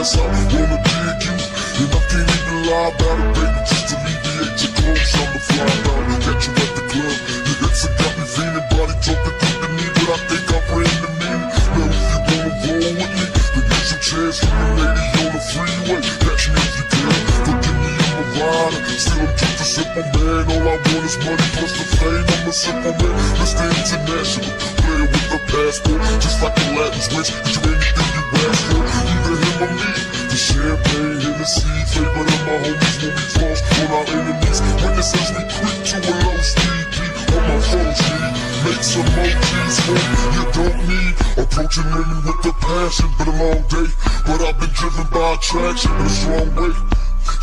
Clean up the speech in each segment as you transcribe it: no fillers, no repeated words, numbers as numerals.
ass out, wanna dig you. And I can't even lie about it, baby, just to alleviate your clothes. I'ma fly out and catch you at the club. Your hips have got me feeling, body talking through the knee, but I think I bring the meaning. Now if you wanna roll with me, then get some chance from the lady on the freeway. Catch me if you can, forgive me, I'm a rider. Still I'm just a simple man, all I want is money plus the fame. I'm a simple man, Mr. International, player with a passport, just like the Latins wish. Get you anything you ask for, either him or me. The champagne, Hennessy, favorite of my homies when we cross on our enemies. Witnesses we quick to a low speed beat on my phone speed. Make some emojis for you don't need. Approaching women with a passion, been a long day, but I've been driven by attraction in a strong way.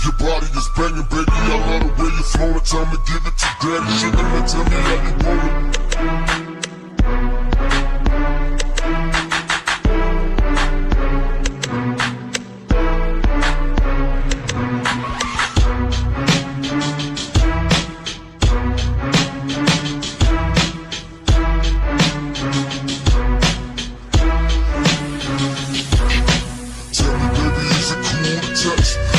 Your body is banging, baby, I love the way you're flowing. Time to give it to daddy, sugar, now tell me how you want it.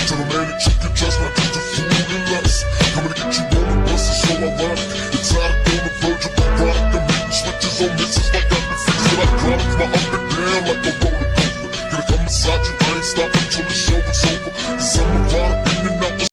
Tell a man that you can trust, not just a fool and lust. Coming to get you on the bus is so ironic. Exotic on the verge of the product. I'm hitting switches on misses like I'm the fix that I product. My up and down like a roller.